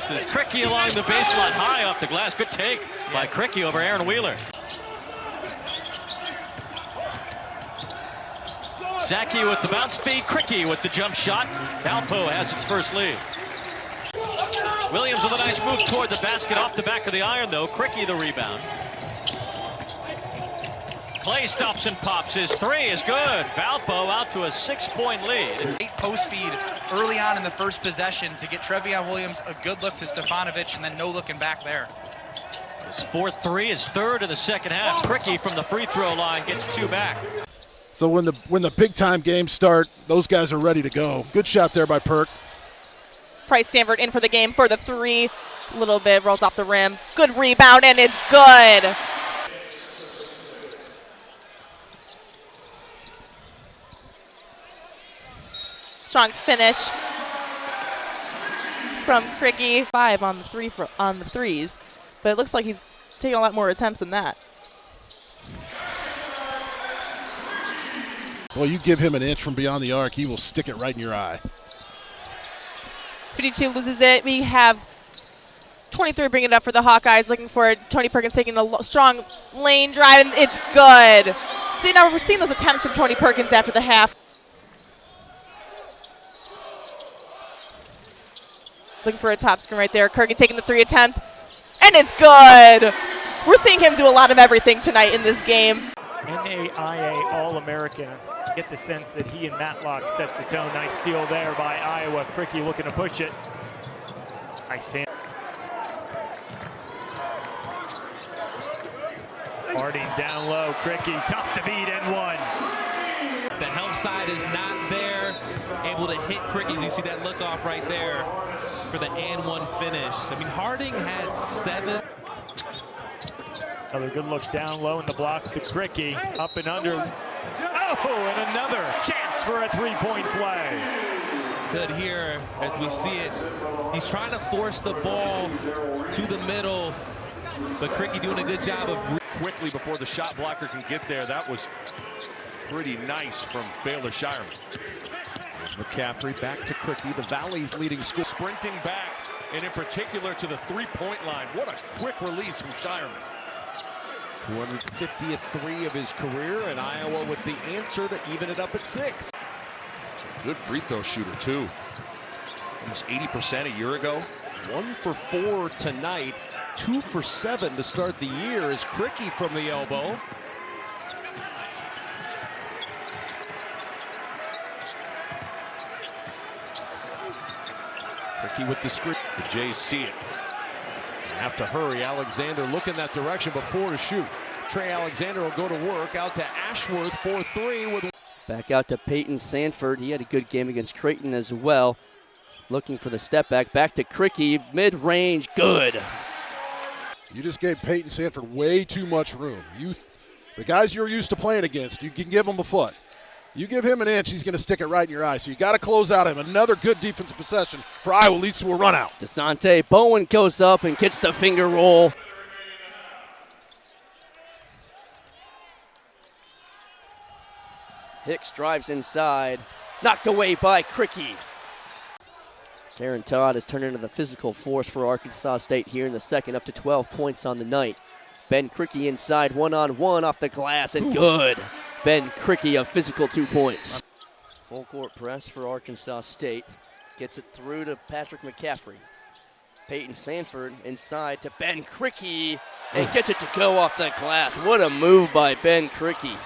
passes. Krikke along the baseline, high off the glass. Good take by Krikke over Aaron Wheeler. Zaki with the bounce feed. Krikke with the jump shot. Valpo has its first lead. Williams with a nice move toward the basket, off the back of the iron though. Krikke the rebound. Clay stops and pops. His three is good. Valpo out to a 6-point lead. Great post feed early on in the first possession to get Trevion Williams a good look to Stefanovic, and then no looking back there. His fourth three, his third in the second half. Krikke from the free throw line gets two back. So when the big time games start, those guys are ready to go. Good shot there by Perk. Price Stanford in for the game for the three. Little bit, rolls off the rim. Good rebound, and it's good. Strong finish from Krikke. 5 on the threes, but it looks like he's taking a lot more attempts than that. Well, you give him an inch from beyond the arc, he will stick it right in your eye. 52 loses it. We have 23 bringing it up for the Hawkeyes, looking for it. Tony Perkins taking a strong lane drive, and it's good. See, now we're seeing those attempts from Tony Perkins after the half. Looking for a top screen right there. Krikke taking the 3 attempts, and it's good. We're seeing him do a lot of everything tonight in this game. NAIA All-American. Get the sense that he and Matlock set the tone. Nice steal there by Iowa. Krikke looking to push it. Nice hand. Harding down low. Krikke tough to beat and one. The help side is not there. Able to hit Krikke. You see that look off right there for the and one finish. I mean, Harding had 7. Another good look down low in the block to Krikke. Up and under. Oh, and another chance for a three-point play. Good here as we see it. He's trying to force the ball to the middle, but Krikke doing a good job of quickly before the shot blocker can get there. That was pretty nice from Baylor Shireman. McCaffrey back to Krikke, the Valley's leading scorer. Sprinting back, and in particular to the three-point line. What a quick release from Shireman. 250th three of his career, and Iowa with the answer to even it up at 6. Good free throw shooter, too. Almost 80% a year ago. 1 for 4 tonight. 2 for 7 to start the year is Krikke from the elbow. Krikke with the screen. The Jays see it. Have to hurry. Alexander looking that direction before to shoot. Trey Alexander will go to work. Out to Ashworth for 3. With back out to Peyton Sanford. He had a good game against Creighton as well. Looking for the step back. Back to Krikke. Mid-range. Good. You just gave Peyton Sanford way too much room. The guys you're used to playing against, you can give them a foot. You give him an inch, he's going to stick it right in your eye. So you got to close out him. Another good defensive possession for Iowa leads to a run out. DeSante Bowen goes up and gets the finger roll. Hicks drives inside. Knocked away by Krikke. Taryn Todd has turned into the physical force for Arkansas State here in the second, up to 12 points on the night. Ben Krikke inside, one-on-one off the glass, and good. Ben Krikke, a physical 2 points. Full court press for Arkansas State. Gets it through to Patrick McCaffrey. Peyton Sanford inside to Ben Krikke, and gets it to go off the glass. What a move by Ben Krikke.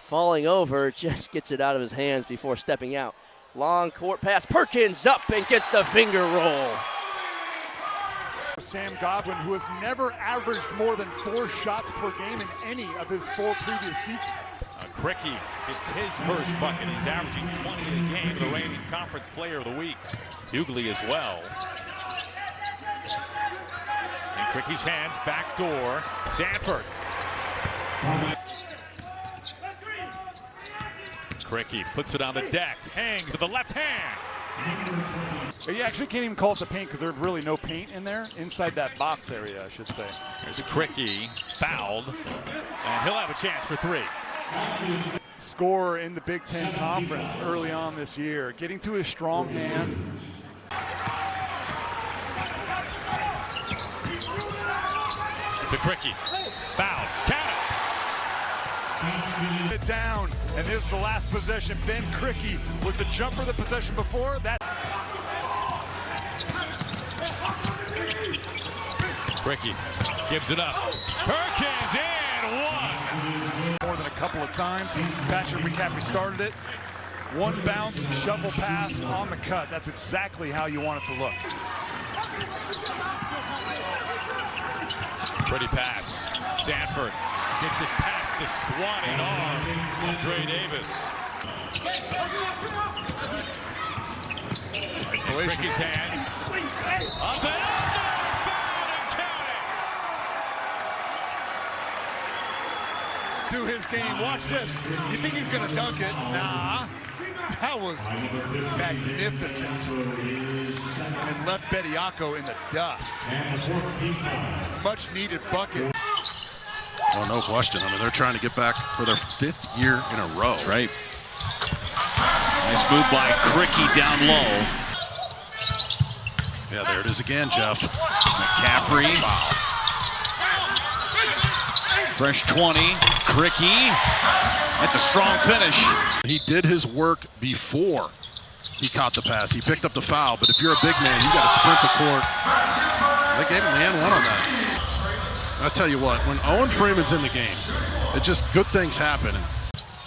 Falling over, just gets it out of his hands before stepping out. Long court pass, Perkins up and gets the finger roll. Sam Godwin, who has never averaged more than 4 shots per game in any of his 4 previous seasons. Krikke gets his first bucket. He's averaging 20 a game, the reigning conference player of the week. Hughley as well. In Krikke's hands, back door, Sanford. Krikke puts it on the deck, hangs with the left hand. You actually can't even call it the paint because there's really no paint in there, inside that box area, I should say. There's Krikke fouled, and he'll have a chance for 3. Scorer in the Big Ten Conference early on this year, getting to his strong hand. to Krikke. Foul. Count it. It down, and this is the last possession. Ben Krikke with the jumper the possession before that. Krikke gives it up. Perkins and one. More than a couple of times. Patrick McCaffrey started it. One bounce, shovel pass on the cut. That's exactly how you want it to look. Pretty pass. Sanford gets it past the swatting arm of Dre Davis. Krikke's hand. Up and under. To his game. Watch this. You think he's going to dunk it? Nah. That was magnificent. And left Bediako in the dust. Much needed bucket. Oh, no question. I mean, they're trying to get back for their 5th year in a row. That's right. Nice move by Krikke down low. Yeah, there it is again, Jeff. McCaffrey. Fresh 20. Krikke. That's a strong finish. He did his work before he caught the pass. He picked up the foul, but if you're a big man, you got to sprint the court. They gave him the N1 on that. I'll tell you what, when Owen Freeman's in the game, it just good things happen. And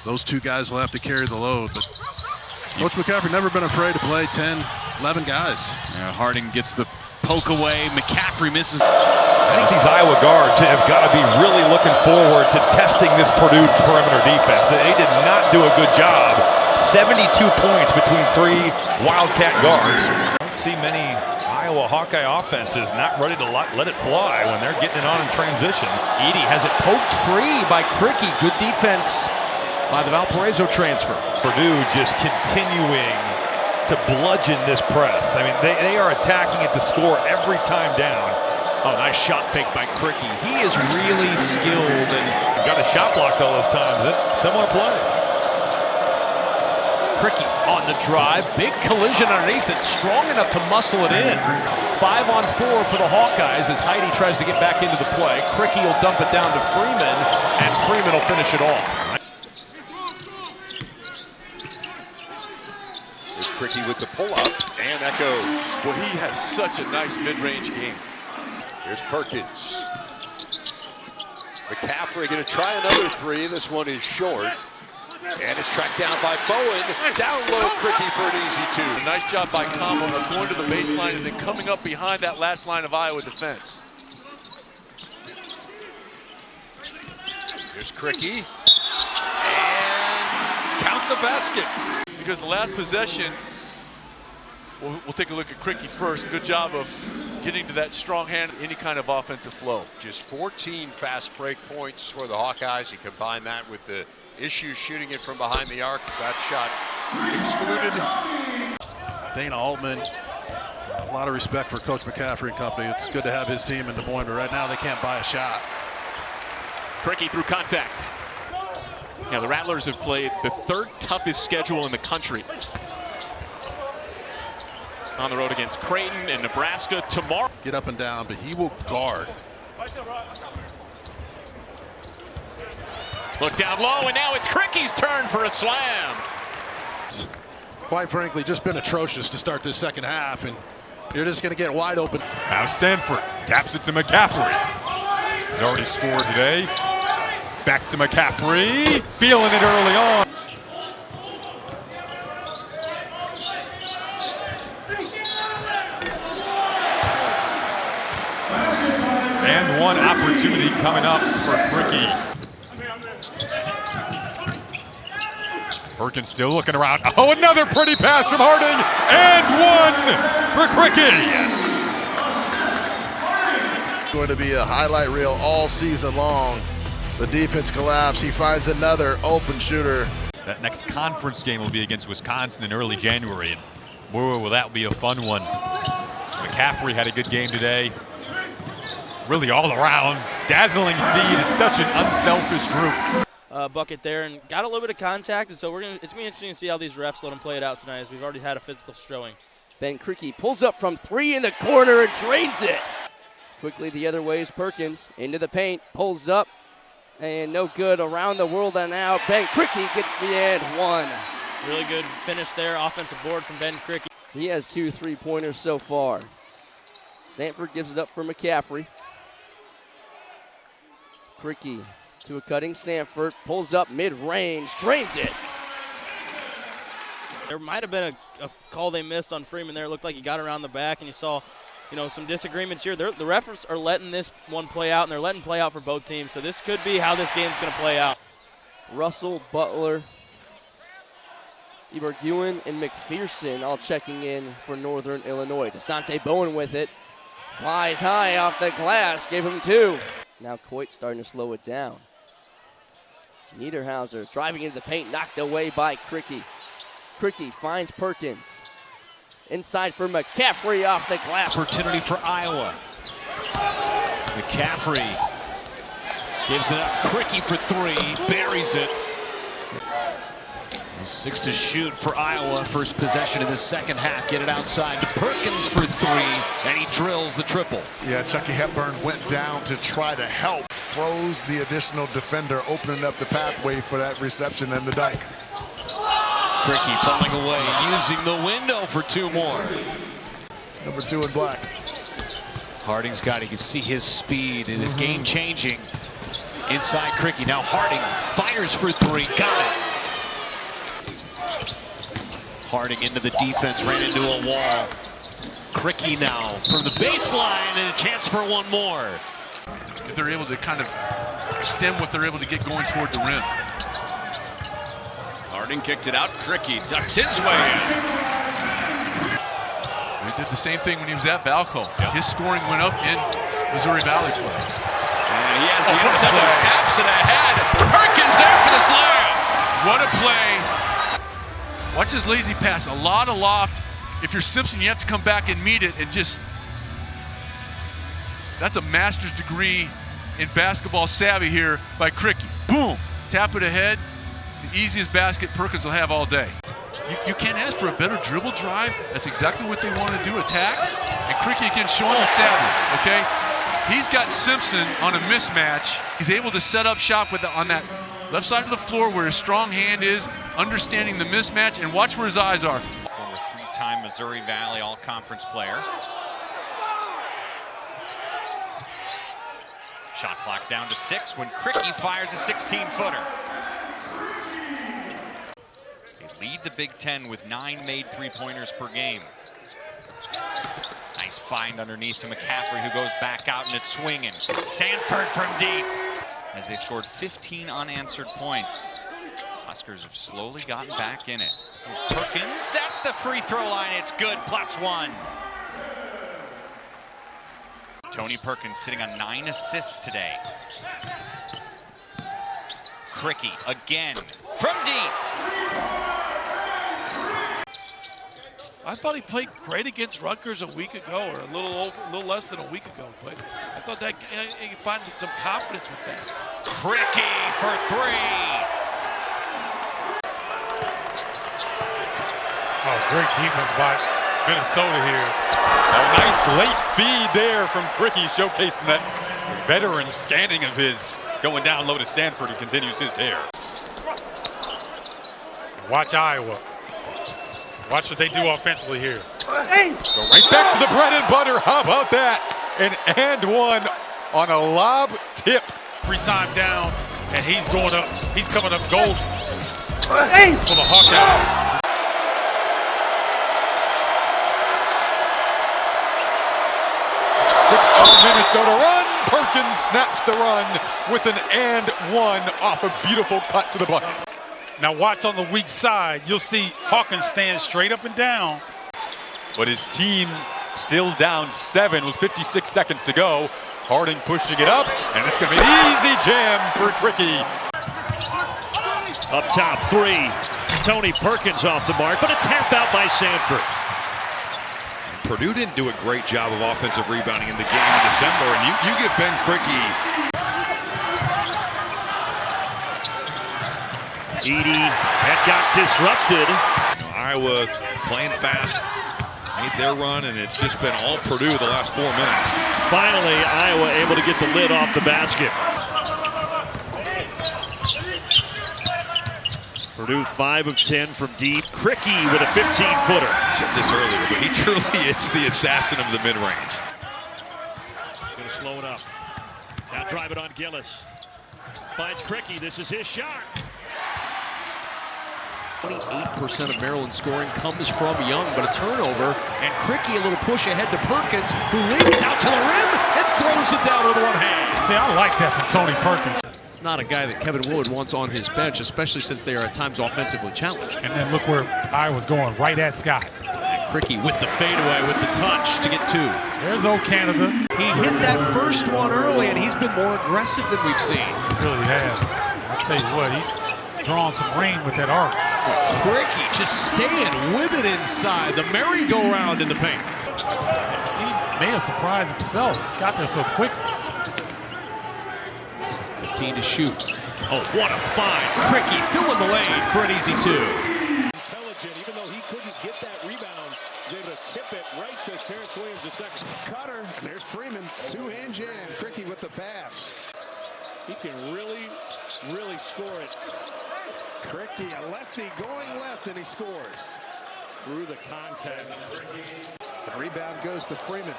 those two guys will have to carry the load. But Coach McCaffrey never been afraid to play 10, 11 guys. Yeah, Harding gets the poke away. McCaffrey misses. I think these Iowa guards have got to be really looking forward to testing this Purdue perimeter defense. They did not do a good job. 72 points between 3 Wildcat guards. I don't see many Iowa Hawkeye offenses not ready to let it fly when they're getting it on in transition. Edey has it poked free by Krikke. Good defense by the Valparaiso transfer. Purdue just continuing to bludgeon this press. I mean, they are attacking it to score every time down. Oh, nice shot fake by Krikke. He is really skilled and got a shot blocked all those times. Similar play. Krikke on the drive. Big collision underneath it. Strong enough to muscle it in. 5-on-4 for the Hawkeyes as Heidi tries to get back into the play. Krikke will dump it down to Freeman, and Freeman will finish it off. There's Krikke with the pull-up, and that goes. Well, he has such a nice mid-range game. Here's Perkins. McCaffrey going to try another 3. This one is short. And it's tracked down by Bowen. Down low, Krikke for an easy 2. Nice job by Combo of going to the baseline and then coming up behind that last line of Iowa defense. Here's Krikke. And count the basket. Because the last possession, we'll take a look at Krikke first. Good job of getting to that strong hand, any kind of offensive flow. Just 14 fast break points for the Hawkeyes. You combine that with the issues shooting it from behind the arc. That shot excluded. Dana Altman, a lot of respect for Coach McCaffrey and company. It's good to have his team in Des Moines, but right now they can't buy a shot. Krikke through contact. Now the Rattlers have played the 3rd toughest schedule in the country. On the road against Creighton and Nebraska tomorrow. Get up and down, but he will guard. Look down low, and now it's Krikke's turn for a slam. Quite frankly, just been atrocious to start this second half, and you're just going to get wide open. Now Sanford taps it to McCaffrey. He's already scored today. Back to McCaffrey, feeling it early on. And one opportunity coming up for Krikke. Perkins still looking around. Oh, another pretty pass from Harding, and one for Krikke. Going to be a highlight reel all season long. The defense collapse. He finds another open shooter. That next conference game will be against Wisconsin in early January, and boy, will that be a fun one. McCaffrey had a good game today. Really all around, dazzling feed. It's such an unselfish group. Bucket there and got a little bit of contact, and so it's gonna be interesting to see how these refs let them play it out tonight, as we've already had a physical showing. Ben Krikke pulls up from 3 in the corner and drains it. Quickly the other way is Perkins. Into the paint, pulls up, and no good. Around the world and out. Ben Krikke gets the and one. Really good finish there. Offensive board from Ben Krikke. He has 2 3-pointers so far. Sanford gives it up for McCaffrey. Krikke to a cutting Sanford. Pulls up mid-range. Drains it. There might have been a call they missed on Freeman there. It looked like he got around the back, and you saw, some disagreements here. The refs are letting this one play out, and they're letting play out for both teams. So this could be how this game's going to play out. Russell, Butler, Eberguin, and McPherson all checking in for Northern Illinois. DeSante Bowen with it. Flies high off the glass. Gave him 2. Now Coit starting to slow it down. Niederhauser driving into the paint. Knocked away by Krikke. Krikke finds Perkins. Inside for McCaffrey off the glass. Opportunity for Iowa. McCaffrey gives it up. Krikke for 3, buries it. 6 to shoot for Iowa. First possession of the second half. Get it outside to Perkins for 3, and he drills the triple. Yeah, Chucky Hepburn went down to try to help. Froze the additional defender, opening up the pathway for that reception and the dunk. Krikke falling away, using the window for 2 more. Number 2 in black. Harding's got it. You can see his speed. It is game-changing. Inside Krikke. Now Harding fires for 3. Got it. Harding into the defense, ran into a wall. Krikke now from the baseline, and a chance for 1 more. If they're able to kind of stem what they're able to get going toward the rim. Harding kicked it out. Krikke ducks his way in. He did the same thing when he was at Valco. Yep. His scoring went up in Missouri Valley play. And he has the interceptor, taps it ahead. Perkins there for the slam. What a play. Watch this lazy pass. A lot of loft. If you're Simpson, you have to come back and meet it and just... That's a master's degree in basketball savvy here by Krikke. Boom. Tap it ahead. The easiest basket Perkins will have all day. You can't ask for a better dribble drive. That's exactly what they want to do, attack. And Krikke again showing the savvy, okay? He's got Simpson on a mismatch. He's able to set up shop on that left side of the floor where his strong hand is, understanding the mismatch, and watch where his eyes are. Former 3-time Missouri Valley All-Conference player. Shot clock down to 6 when Krikke fires a 16-footer. They lead the Big Ten with 9 made 3-pointers per game. Nice find underneath to McCaffrey, who goes back out and it's swinging. Sanford from deep. As they scored 15 unanswered points. Huskers have slowly gotten back in it. Perkins at the free throw line. It's good, +1. Tony Perkins sitting on 9 assists today. Krikke again from deep. I thought he played great against Rutgers a week ago, or a little less than a week ago. But I thought that he found some confidence with that. Krikke for 3. Oh, great defense by Minnesota here. A nice late feed there from Krikke, showcasing that veteran scanning of his, going down low to Sanford, who continues his tear. Watch Iowa. Watch what they do offensively here. Go right back to the bread and butter. How about that? And 1 on a lob tip. 3 time down, and he's going up. He's coming up golden for the Hawkeyes. Six on Minnesota run. Perkins snaps the run with an and 1 off a beautiful cut to the bucket. Now watch on the weak side. You'll see Hawkins stand straight up and down. But his team still down 7 with 56 seconds to go. Harding pushing it up, and it's going to be an easy jam for Krikke. Up top 3. Tony Perkins off the mark, but a tap out by Sanford. Purdue didn't do a great job of offensive rebounding in the game in December, and you give Ben Krikke. Edie, that got disrupted. Iowa playing fast. made their run, and it's just been all Purdue the last 4 minutes. Finally, Iowa able to get the lid off the basket. Purdue 5 of 10 from deep. Krikke with a 15-footer. Said this earlier, but he truly is the assassin of the mid-range. Going to slow it up. Now drive it on Gillis. Finds Krikke. This is his shot. 28% of Maryland's scoring comes from Young, but a turnover, and Krikke a little push ahead to Perkins, who leaps out to the rim and throws it down with one hand. See, I like that from Tony Perkins. It's not a guy that Kevin Willard wants on his bench, especially since they are at times offensively challenged. And then look where Iowa's going, right at Scott. And Krikke with the fadeaway, with the touch to get 2. There's old Canada. He hit that first one early, and he's been more aggressive than we've seen. He really has. I'll tell you what, he's drawing some rain with that arc. Krikke just staying with it inside. The merry-go-round in the paint. He may have surprised himself. Got there so quickly. 15 to shoot. Oh, what a find. Krikke filling the lane for an easy 2. Intelligent, even though he couldn't get that rebound, he was able to tip it right to Terrence Williams the second. Cutter, there's Freeman, two-hand jam. Krikke with the pass. He can really score it. Krikke, a lefty going left, and he scores. Through the contact. The rebound goes to Freeman.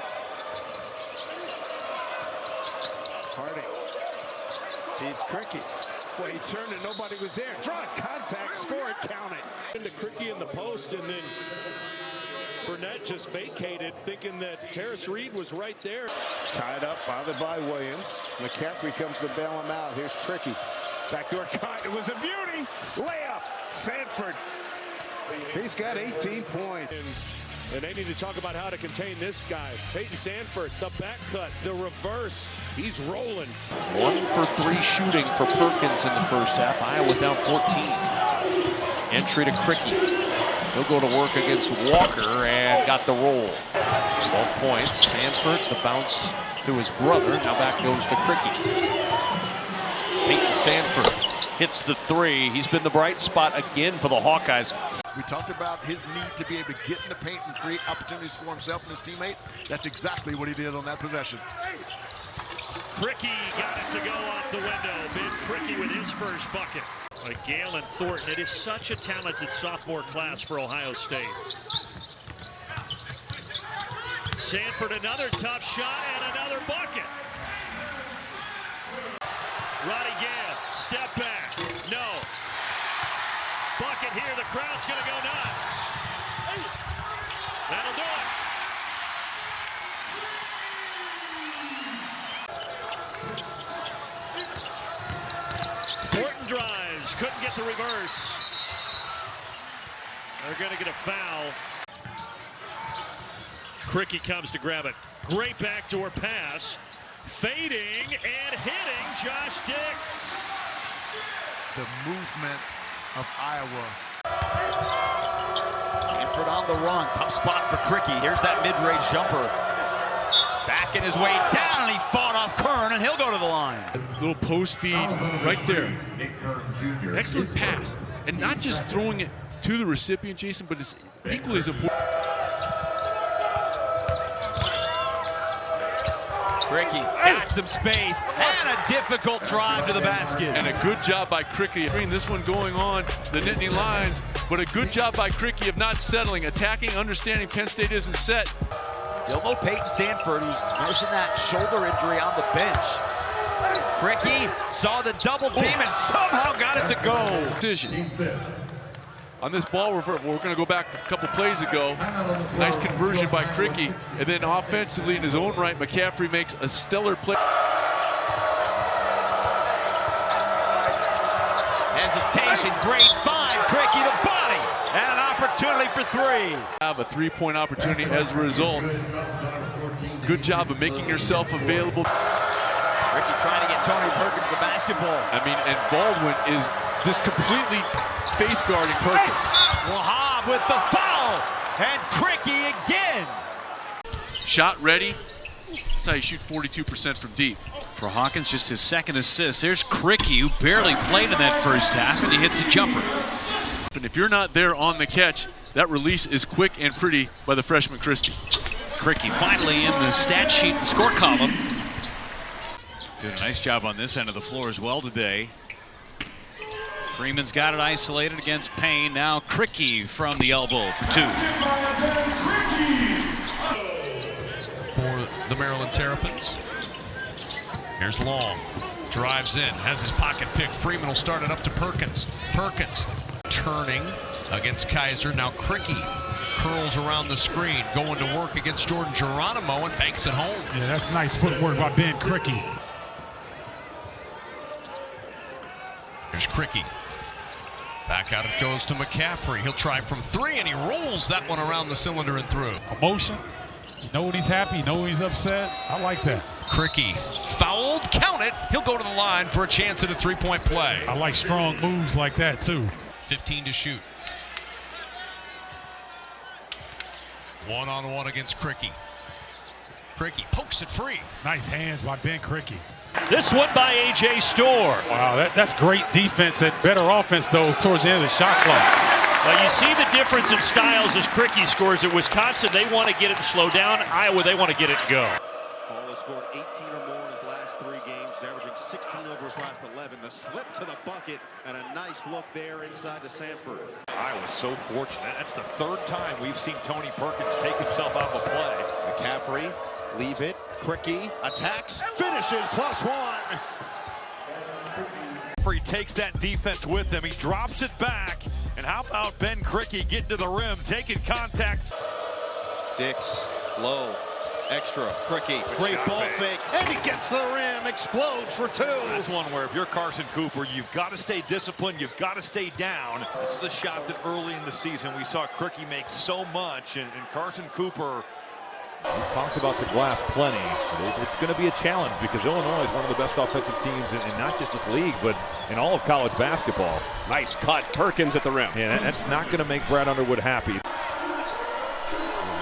Harding. Feeds Krikke. Well, he turned and nobody was there. Draws contact, score it, count it. Into Krikke in the post, and then Burnett just vacated, thinking that Terrace Reed was right there. Tied up, bothered by Williams. McCaffrey comes to bail him out. Here's Krikke. Backdoor cut. It was a beauty. Layup. Sanford. He's got 18 points. And they need to talk about how to contain this guy. Peyton Sanford, the back cut, the reverse. He's rolling. 1 for 3 shooting for Perkins in the first half. Iowa down 14. Entry to Krikke. He'll go to work against Walker and got the roll. 12 points. Sanford, the bounce to his brother. Now back goes to Krikke. Peyton Sanford hits the 3. He's been the bright spot again for the Hawkeyes. We talked about his need to be able to get in the paint and create opportunities for himself and his teammates. That's exactly what he did on that possession. Krikke got it to go off the window. Ben Krikke with his first bucket. Like Galen Thornton, it is such a talented sophomore class for Ohio State. Sanford, another tough shot and another bucket. Roddy Gale, step back, no. Bucket here, the crowd's gonna go nuts. That'll do it. Thornton drives, couldn't get the reverse. They're gonna get a foul. Krikke comes to grab it. Great backdoor pass. Fading and hitting Josh Dix. The movement of Iowa. Sanford on the run. Tough spot for Krikke. Here's that mid-range jumper. Backing his way down, and he fought off Kern, and he'll go to the line. Little post feed right there. Excellent pass. And not just throwing it to the recipient, Jason, but it's equally as important. Krikke got some space and a difficult drive to the basket. And a good job by Krikke. This one going on the Nittany lines, but a good job by Krikke of not settling, attacking, understanding Penn State isn't set. Still no Peyton Sanford, who's nursing that shoulder injury on the bench. Krikke saw the double team and somehow got it to go. Decision. On this ball reverse, we're going to go back a couple plays ago. Nice conversion by Krikke. And then offensively, in his own right, McCaffrey makes a stellar play. Hesitation, great find. Krikke the body. And an opportunity for 3. Have a 3-point opportunity as a result. Good job of making yourself available. Krikke trying to get Tony Perkins the basketball. I mean, and Baldwin is just completely face guarding Perkins. Wahab with the foul, and Krikke again. Shot ready. That's how you shoot 42% from deep. For Hawkins, just his second assist. There's Krikke, who barely played in that first half, and he hits a jumper. And if you're not there on the catch, That release is quick and pretty by the freshman Christie. Krikke finally in the stat sheet and score column. Doing a nice job on this end of the floor as well today. Freeman's got it isolated against Payne. Now Krikke from the elbow for 2. For the Maryland Terrapins. Here's Long. Drives in, has his pocket picked. Freeman will start it up to Perkins. Perkins turning against Kaiser. Now Krikke curls around the screen, going to work against Jordan Geronimo and banks it home. Yeah, that's nice footwork by Ben Krikke. Here's Krikke. Back out it goes to McCaffrey. He'll try from 3, and he rolls that one around the cylinder and through. Emotion. You know when he's happy, you know when he's upset. I like that. Krikke fouled, count it. He'll go to the line for a chance at a 3-point play. I like strong moves like that too. 15 to shoot. 1-on-1 against Krikke. Krikke pokes it free. Nice hands by Ben Krikke. This one by A.J. Storr. Wow, that's great defense and better offense, though, towards the end of the shot clock. Now you see the difference in styles as Krikke scores at Wisconsin. They want to get it and slow down. Iowa, they want to get it and go. Ball has scored 18 or more in his last 3 games, averaging 16 over his last 11. The slip to the bucket and a nice look there inside to Sanford. Iowa's so fortunate. That's the 3rd time we've seen Tony Perkins take himself out of a play. McCaffrey, leave it. Krikke attacks, finishes, +1. He takes that defense with him. He drops it back. And how about Ben Krikke getting to the rim, taking contact? Dix, low, extra, Krikke, great ball fake, and he gets to the rim, explodes for 2. That's one where if you're Carson Cooper, you've got to stay disciplined, you've got to stay down. This is a shot that early in the season we saw Krikke make so much, and Carson Cooper. We talked about the glass plenty. It's going to be a challenge because Illinois is one of the best offensive teams in not just this league, but in all of college basketball. Nice cut. Perkins at the rim. Yeah, that's not going to make Brad Underwood happy.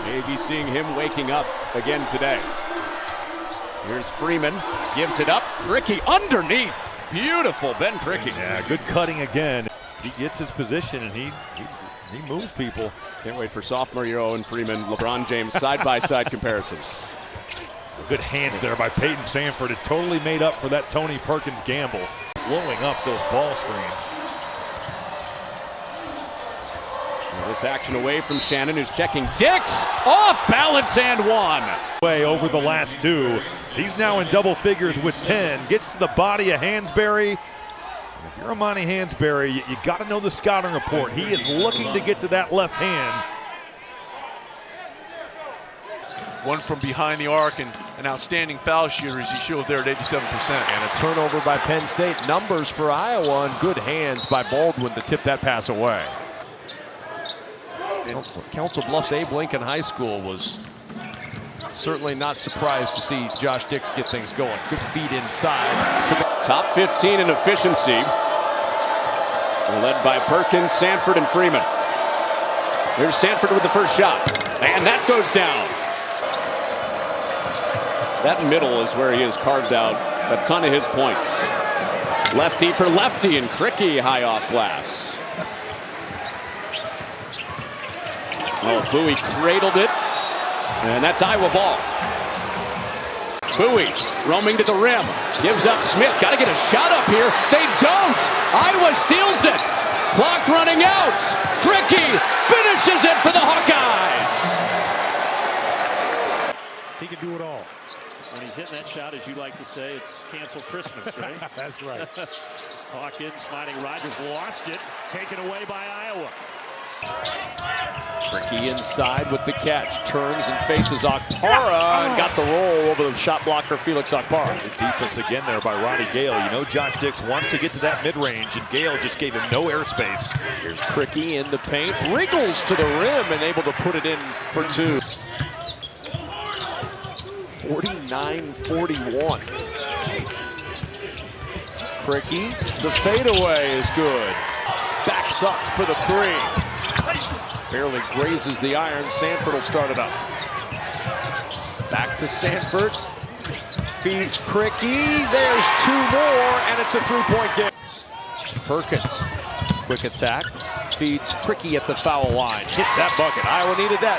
Maybe seeing him waking up again today. Here's Freeman. Gives it up. Krikke underneath. Beautiful, Ben Krikke. Yeah, good cutting again. He gets his position and he moves people. Can't wait for sophomore year Owen Freeman, LeBron James side-by-side comparisons. Good hands there by Peyton Sanford. It totally made up for that Tony Perkins gamble. Blowing up those ball screens. Now this action away from Shannon, who's checking Dix. Off balance and 1. Way over the last 2. He's now in double figures with 10. Gets to the body of Hansberry. If you're Amani Hansberry, you got to know the scouting report. He is looking to get to that left hand. One from behind the arc and an outstanding foul shooter as he showed there at 87%. And a turnover by Penn State. Numbers for Iowa and good hands by Baldwin to tip that pass away. Council Bluffs Abe Lincoln High School was certainly not surprised to see Josh Dix get things going. Good feed inside. Top 15 in efficiency. Led by Perkins, Sanford, and Freeman. There's Sanford with the first shot. And that goes down. That middle is where he has carved out a ton of his points. Lefty for lefty, and Krikke high off glass. Oh, Bowie cradled it. And that's Iowa ball. Bowie roaming to the rim. Gives up Smith. Got to get a shot up here. They don't. Iowa steals it. Clock running out. Krikke finishes it for the Hawkeyes. He can do it all. When he's hitting that shot, as you like to say, it's cancel Christmas, right? That's right. Hawkins finding Rogers, lost it. Taken away by Iowa. Krikke inside with the catch, turns and faces Okpara and got the roll over the shot blocker Felix Okpara. Good defense again there by Ronnie Gale. You know Josh Dix wants to get to that mid-range, and Gale just gave him no airspace. Here's Krikke in the paint, wriggles to the rim and able to put it in for 2. 49-41. Krikke, the fadeaway is good. Backs up for the 3. Barely grazes the iron. Sanford will start it up. Back to Sanford. Feeds Krikke. There's 2 more, and it's a 3-point game. Perkins, quick attack. feeds Krikke at the foul line. Hits that bucket. Iowa needed that.